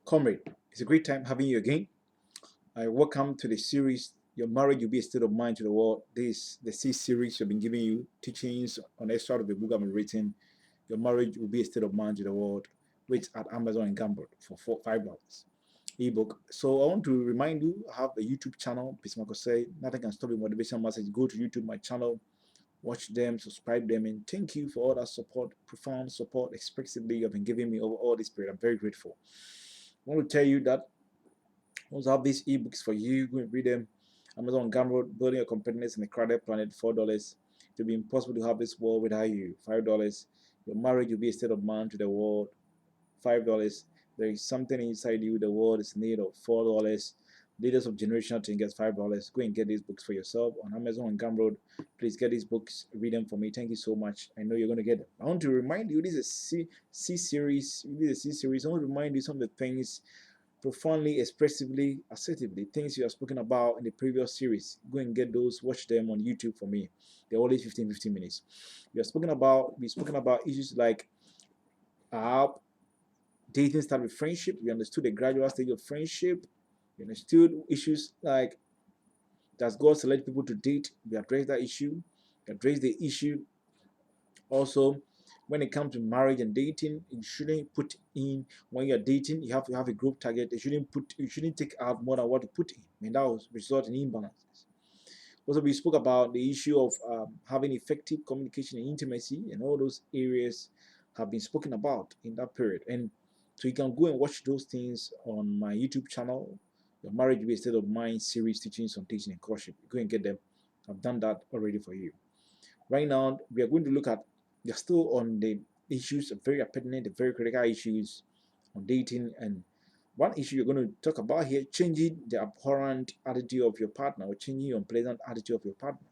Comrade, it's a great time having you again. I welcome to the series Your Marriage Will Be a State of Mind to the World. This the C series I've been giving you teachings on extract of the book I've been written. Your Marriage Will Be a State of Mind to the World, which at Amazon and Gamble for $5 ebook. So I want to remind you, I have a YouTube channel, Bismarck say, nothing can stop your motivation message. Go to YouTube, my channel, watch them, subscribe them, and thank you for all that support, profound support, expressively you've been giving me over all this period. I'm very grateful. I want to tell you that I also have these ebooks for you. Go and read them. Amazon Gumroad, Building Your Competitiveness in a Crowded Planet, $4. It will be impossible to have this world without you, $5. Your marriage will be a state of mind to the world, $5. There is something inside you the world is in need of, $4. Leaders of Generational Thinkers, $5. Go and get these books for yourself on Amazon and Gumroad. Please get these books, read them for me. Thank you so much. I know you're going to get them. I want to remind you, this is a C series. This is a C series. I want to remind you some of the things profoundly, expressively, assertively, things you have spoken about in the previous series. Go and get those, watch them on YouTube for me. They're always 15 minutes. We've spoken about issues like how dating started with friendship. We understood the gradual stage of friendship. We understood issues like, does God select people to date? We addressed that issue. We addressed the issue also when it comes to marriage and dating. You shouldn't put in, when you're dating, you have to have a group target. You shouldn't take out more than what you put in. I mean, that will result in imbalances. Also, we spoke about the issue of having effective communication and intimacy, and all those areas have been spoken about in that period. And so you can go and watch those things on my YouTube channel, Your Marriage Will Be a State of Mind series, teachings on dating and courtship. Go and get them. I've done that already for you. Right now, we are going to look at, we are still on the issues, very pertinent, very critical issues on dating. And one issue you're going to talk about here, changing the abhorrent attitude of your partner, or changing your unpleasant attitude of your partner.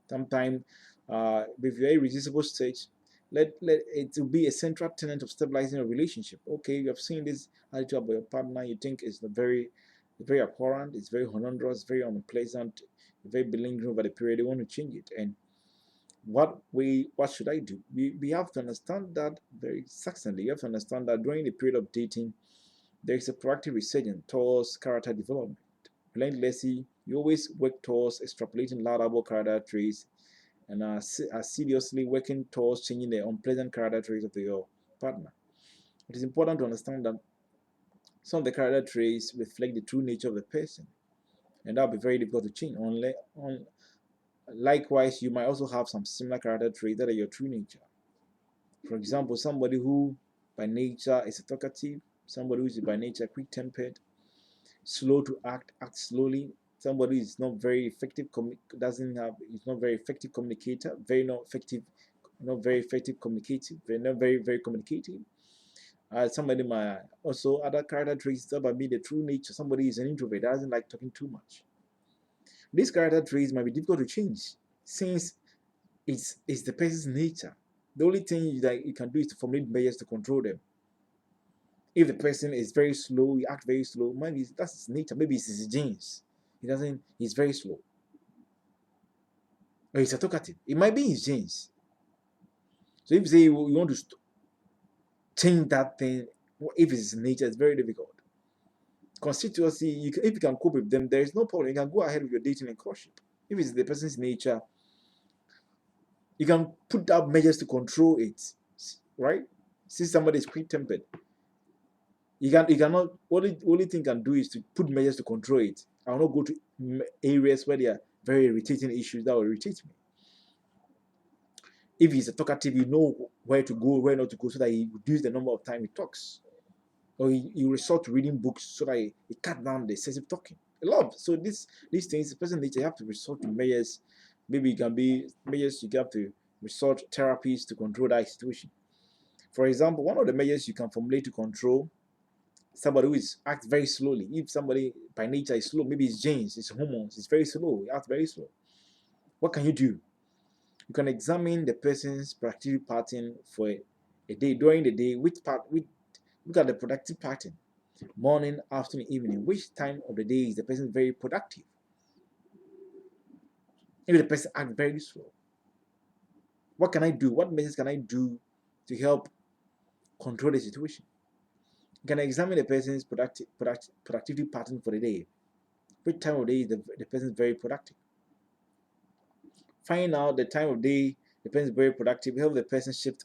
Sometimes, with very irresistible stage, let it will be a central tenet of stabilizing a relationship. Okay, you have seen this attitude about your partner, you think it's very abhorrent, it's very horrendous, very unpleasant, very belingering over the period. You want to change it, and what should I do? We have to understand that very succinctly. You have to understand that during the period of dating, there is a proactive resurgence towards character development. Relentlessly, you always work towards extrapolating laudable character traits and are seriously working towards changing the unpleasant character traits of your partner. It is important to understand that some of the character traits reflect the true nature of the person, and that will be very difficult to change. Likewise, you might also have some similar character traits that are your true nature. For example, somebody who by nature is talkative, somebody who is by nature quick-tempered, slow to act slowly, somebody who is not very effective, is not very effective communicator, not very effective communicative, very communicative. Somebody might also, other character traits that might be the true nature. Somebody is an introvert, doesn't like talking too much. These character traits might be difficult to change since it's the person's nature. The only thing that you can do is to formulate measures to control them. If the person is very slow, he acts very slow, maybe that's his nature. Maybe it's his genes. He's very slow. Or he's a talkative. It might be his genes. So if you say you want to change that thing, if it's his nature, it's very difficult. Constituency, if you can cope with them, there is no problem. You can go ahead with your dating and courtship. If it's the person's nature, you can put out measures to control it, right? Since somebody is quick-tempered, you cannot. Only thing you can do is to put measures to control it. I will not go to areas where there are very irritating issues that will irritate me. If he's a talkative, you know where to go, where not to go, so that he reduces the number of time he talks, or he resort to reading books so that he cut down the excessive talking. A lot. So these things, the person needs to have to resort to measures. Maybe it can be measures you have to resort to therapies to control that situation. For example, one of the measures you can formulate to control somebody who acts very slowly. If somebody by nature is slow, maybe it's genes, it's hormones, it's very slow, he acts very slow. What can you do? You can examine the person's productive pattern for a day. During the day, look at the productive pattern. Morning, afternoon, evening. Which time of the day is the person very productive? If the person acts very slow, what can I do? What measures can I do to help control the situation? You can examine the person's productivity pattern for the day. Which time of day the person is very productive. Find out the time of day the person is very productive. Help the person shift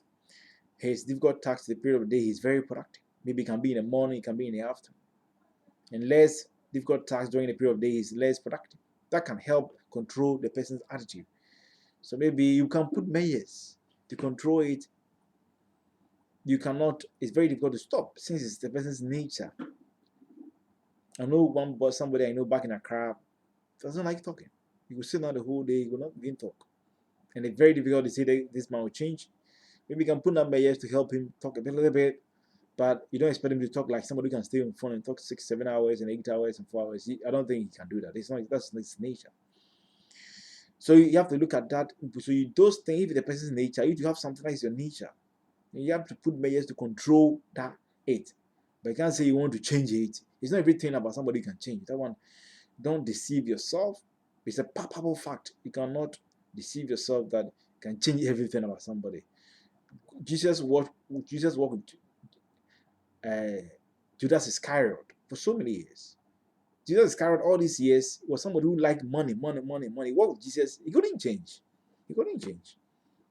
his difficult tasks to the period of the day he's very productive. Maybe it can be in the morning, it can be in the afternoon. And less difficult tasks during the period of the day is less productive. That can help control the person's attitude. So maybe you can put measures to control it. You cannot, it's very difficult to stop since it's the person's nature. I know one boss, somebody I know back in Accra, doesn't like talking. He will sit down the whole day, he will not begin talk. And it's very difficult to say that this man will change. Maybe you can put number years to help him talk a little bit, but you don't expect him to talk like somebody who can stay on the phone and talk 6, 7 hours and 8 hours and 4 hours. I don't think he can do that. It's not, that's his nature. So you have to look at that. So those things, if the person's nature, if you have something that is your nature, you have to put measures to control that it. But you can't say you want to change it. It's not everything about somebody you can change. That one, don't deceive yourself. It's a palpable fact. You cannot deceive yourself that you can change everything about somebody. Jesus walked with uh, Judas Iscariot for so many years. Judas Iscariot all these years was somebody who liked money, money, money, money. What with Jesus? He couldn't change. He couldn't change.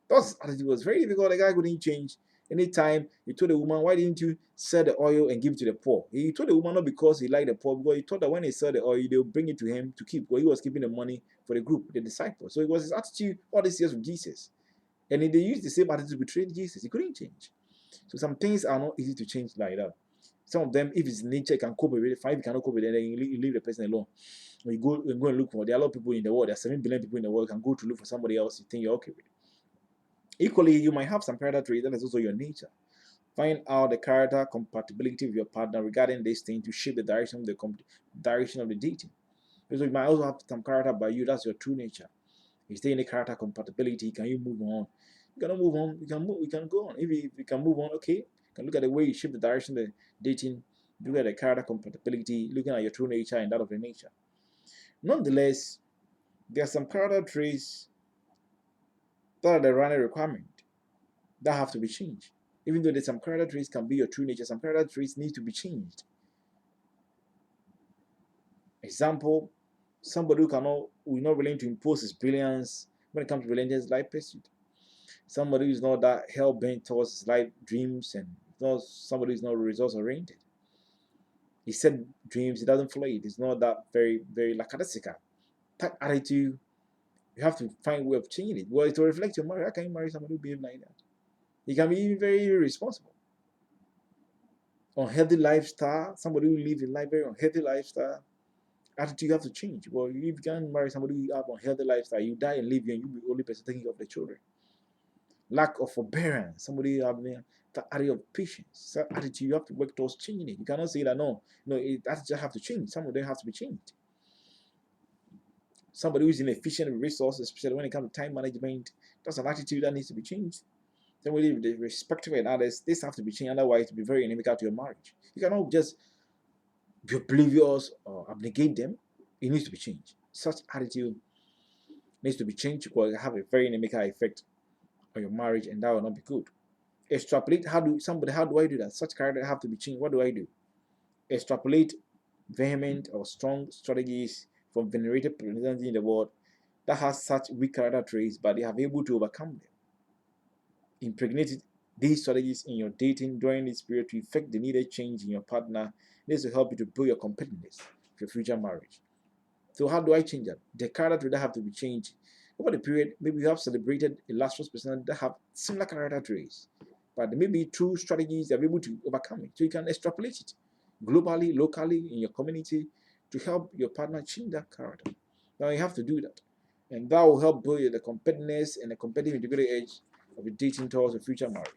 That attitude was very difficult. The guy couldn't change. Anytime he told the woman, why didn't you sell the oil and give it to the poor? He told the woman not because he liked the poor, because he thought that when they sell the oil, they'll bring it to him to keep. Well, he was keeping the money for the group, the disciples. So it was his attitude all these years with Jesus. And they used the same attitude to betray Jesus. He couldn't change. So some things are not easy to change like that. Some of them, if it's nature, you can cope with it. If you cannot cope with it, then you leave the person alone. When you go and look for, there are a lot of people in the world. There are 7 billion people in the world. You can go to look for somebody else you think you're okay with. Equally, you might have some character traits that is also your nature. Find out the character compatibility with your partner regarding this thing to shape the direction of the dating. So you might also have some character by you. That's your true nature. Is there any character compatibility? Can you move on? You cannot move on. We can go on. If you can move on, okay. You can look at the way you shape the direction of the dating. Look at the character compatibility. Looking at your true nature and that of the nature. Nonetheless, there are some character traits that are the running requirement that have to be changed. Even though there's some character traits can be your true nature, some character traits need to be changed. Example, somebody who is not willing to impose his brilliance when it comes to relentless life pursuit. Somebody who's not that hell bent towards his life dreams and not somebody who's not results oriented. He said dreams, he doesn't follow it. It's not that very, very lackadaisical. That attitude, you have to find a way of changing it. Well, to reflect your marriage, how can you marry somebody who behave like that? He can be very irresponsible. Unhealthy lifestyle, somebody who lives a life very unhealthy lifestyle, attitude you have to change. Well, if you can't marry somebody who have unhealthy lifestyle, you die and leave you and you'll be the only person taking care of the children. Lack of forbearance, somebody who have the attitude of patience, that attitude you have to work towards changing it. You cannot say that that just have to change. Some of them have to be changed. Somebody who is inefficient with resources, especially when it comes to time management, that's an attitude that needs to be changed. Somebody with respectful and others, this have to be changed, otherwise it will be very inimical to your marriage. You cannot just be oblivious or abnegate them. It needs to be changed. Such attitude needs to be changed because it have a very inimical effect on your marriage, and that will not be good. Extrapolate. How do I do that? Such character have to be changed. What do I do? Extrapolate vehement or strong strategies from venerated personality in the world that has such weak character traits, but they have been able to overcome them. Impregnate these strategies in your dating during this period to effect the needed change in your partner. This will help you to build your competitiveness for your future marriage. So how do I change that? The character that have to be changed over the period. Maybe you have celebrated illustrious personalities that have similar character traits, but there may be true strategies that are able to overcome it. So you can extrapolate it globally, locally, in your community to help your partner change that character. Now you have to do that, and that will help build the competitiveness and the competitive integrity edge of your dating towards a future marriage.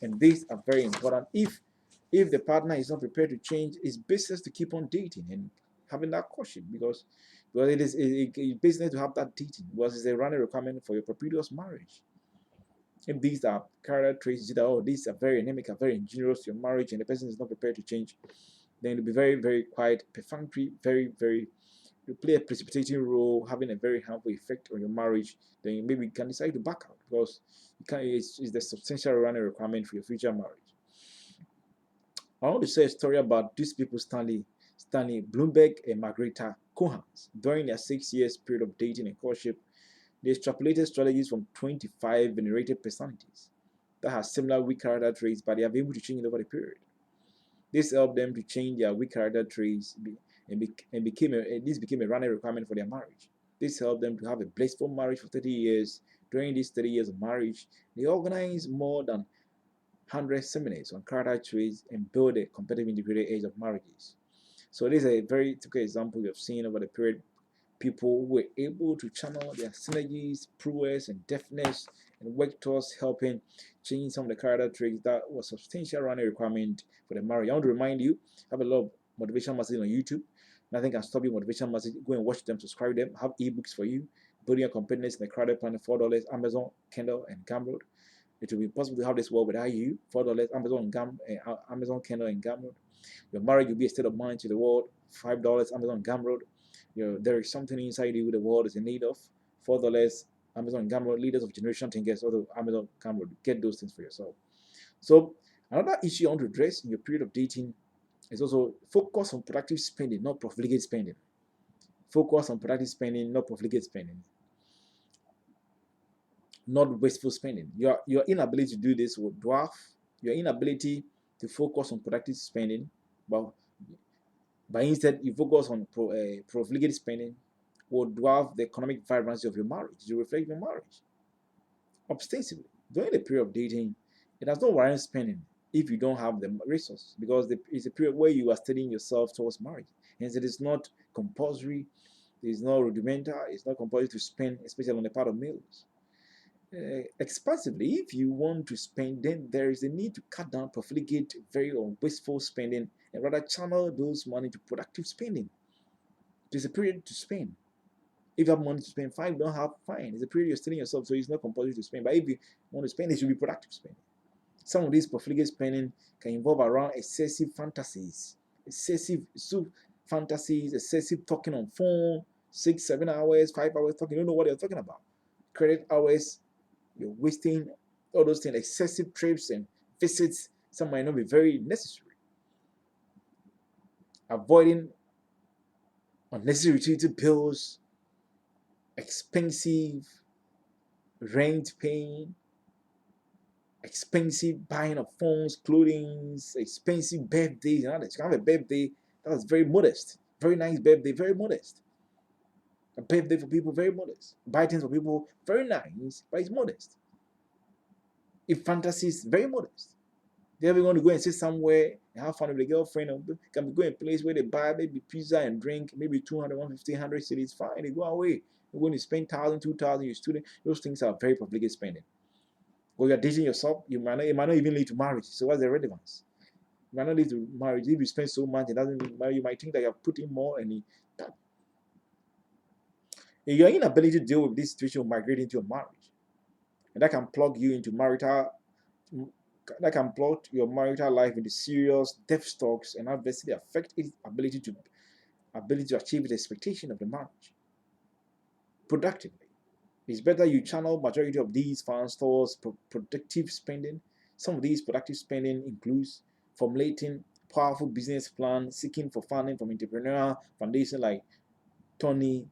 And these are very important. If the partner is not prepared to change, it's business to keep on dating and having that courtship because it is a business to have that dating because it's a running requirement for your perpetuous marriage. If these are character traits, you see that these are very anemic, are very injurious to your marriage, and the person is not prepared to change, then it'll be very, very quite perfunctory, very, very you play a precipitating role, having a very harmful effect on your marriage, then maybe you can decide to back out because it's the substantial running requirement for your future marriage. I want to share a story about these people, Stanley Bloomberg and Margarita Cohans. During their 6 years period of dating and courtship, they extrapolated strategies from 25 venerated personalities that have similar weak character traits, but they have been able to change it over the period. This helped them to change their weak character traits and this became a running requirement for their marriage. This helped them to have a blissful marriage for 30 years. During these 30 years of marriage, they organized more than 100 seminars on character traits and build a competitive integrated age of marriages. So this is a very typical example we have seen over the period. People were able to channel their synergies, prowess, and deftness and work towards helping change some of the character traits that was substantial running requirement for the marriage. I want to remind you, I have a lot of motivational messages on YouTube. Nothing can stop you motivational messages. Go and watch them, subscribe them, have ebooks for you. Building your competitiveness in the character plan, $4, Amazon, Kindle, and Gumroad. It will be possible to have this world without you. $4, Amazon, Kindle, and Gumroad. Your marriage will be a state of mind to the world. $5, Amazon, Gumroad. There is something inside you the world is in need of. $4, Amazon, Gumroad. Leaders of generation thinkers, also Amazon, Gumroad. Get those things for yourself. So another issue I want to address in your period of dating is also focus on productive spending, not profligate spending. Focus on productive spending, not profligate spending. Not wasteful spending. Your inability to do this will dwarf your inability to focus on productive spending, but instead you focus on profligate spending will dwarf the economic vibrancy of your marriage. To reflect your marriage ostensibly. During the period of dating, it has no warrant spending if you don't have the resources, because it's a period where you are studying yourself towards marriage. Hence, it is not compulsory, it is not rudimentary, it's not compulsory to spend, especially on the part of males. Expansively, if you want to spend, then there is a need to cut down profligate, very wasteful spending, and rather channel those money to productive spending. There's a period to spend. If you have money to spend, fine. If you don't have, fine. It's a period you're studying yourself, so it's not compulsory to spend. But if you want to spend, it should be productive spending. Some of these profligate spending can involve around excessive fantasies, excessive talking on phone, 6, 7 hours, 5 hours talking. You don't know what you're talking about. Credit hours, you're wasting all those things, excessive trips and visits. Some might not be very necessary. Avoiding unnecessary utility bills, expensive rent paying, expensive buying of phones, clothing, expensive birthdays, and others. You can have a birthday that was very modest, very nice birthday, very modest. A birthday for people, very modest. Buy things for people, very nice, but it's modest. If fantasies, very modest. They ever want to go and sit somewhere and have fun with a girlfriend, or can be going to a place where they buy maybe pizza and drink, maybe 200, 150, 100 cities, fine, they go away. You're going to spend 1,000, 2,000, you're student. Those things are very profligate spending. When you're dating yourself, it might not even lead to marriage. So what's the relevance? It might not lead to marriage. If you spend so much, it doesn't matter. You might think that you're putting more, and your inability to deal with this situation will migrate into a marriage, and that can plug you into that can plug your marital life into serious death stalks and adversely affect its ability to achieve the expectation of the marriage productively. It's better you channel majority of these funds towards productive spending. Some of these productive spending includes formulating powerful business plan, seeking for funding from entrepreneurial foundations like Tony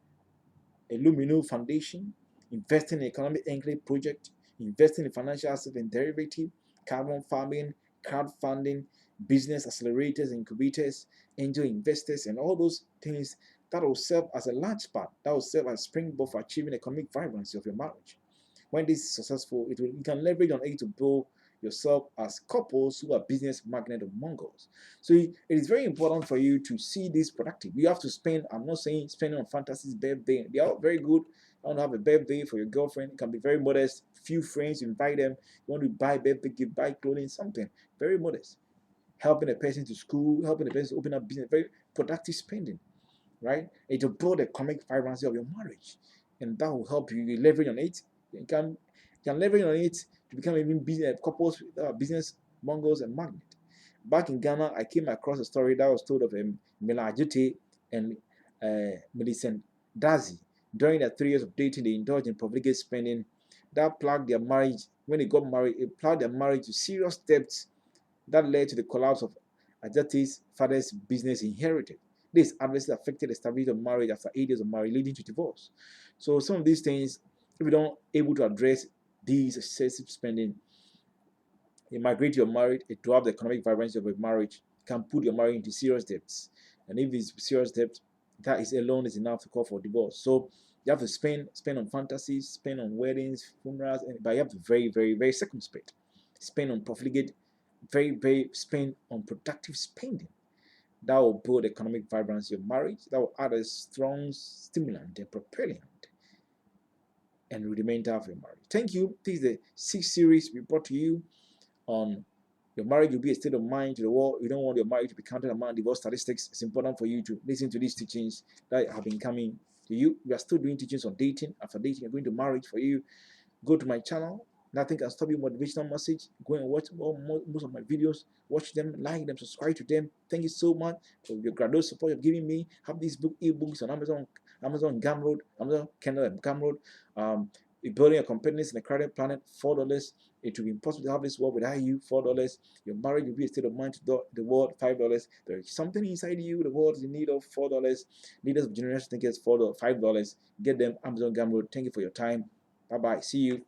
Illumino Foundation, investing in economic enclave project, investing in financial asset and derivative, carbon farming, crowdfunding, business accelerators, incubators, angel investors, and all those things that will serve as a large part, that will serve as springboard for achieving economic vibrancy of your marriage. When this is successful, you can leverage on it to build yourself as couples who are business magnet of Mongols. So it is very important for you to see this productive. You have to spend, I'm not saying spending on fantasies, birthday. They are very good. I want to have a birthday for your girlfriend. It can be very modest. Few friends, you invite them. You want to buy birthday gift, buy clothing, something. Very modest. Helping a person to school, helping a person to open up business. Very productive spending, right? It will build the economic vibrancy of your marriage. And that will help you leverage on it. You can leverage on it to become even business couples, business Mongols and magnet. Back in Ghana, I came across a story that was told of Mela Ajute and Millicent Dazi. During their 3 years of dating, they indulged in profligate spending. That plugged their marriage. When they got married, it plugged their marriage to serious debts that led to the collapse of Ajati's father's business inherited. This adversely affected the stability of marriage after 8 years of marriage, leading to divorce. So some of these things, if we don't able to address these excessive spending, you migrate your marriage, it dwarfs the economic vibrancy of a marriage, can put your marriage into serious debts. And if it's serious debt, that is alone is enough to call for divorce. So you have to spend on fantasies, spend on weddings, funerals, but you have to very circumspect. Spend on profligate, very spend on productive spending. That will build economic vibrancy of marriage. That will add a strong stimulant and propellant and rudimental of your marriage. Thank you. This is the sixth series we brought to you on your marriage will be a state of mind to the world. You don't want your marriage to be counted among divorce statistics. It's important for you to listen to these teachings that have been coming to you. We are still doing teachings on dating. After dating, you're going to marriage for you. Go to my channel. Nothing can stop you. Motivational message. Go and watch most of my videos. Watch them, like them, subscribe to them. Thank you so much for your graduate support you're giving me. Have these ebooks on Amazon Gumroad, Amazon Kindle and Gumroad. Building a competence in a crowded planet, $4. It will be impossible to have this world without you, $4. Your marriage will be a state of mind to the world, $5. There is something inside you, the world is in need of $4. Leaders of generation think it's $4, $5. Get them Amazon Gumroad. Thank you for your time. Bye bye. See you.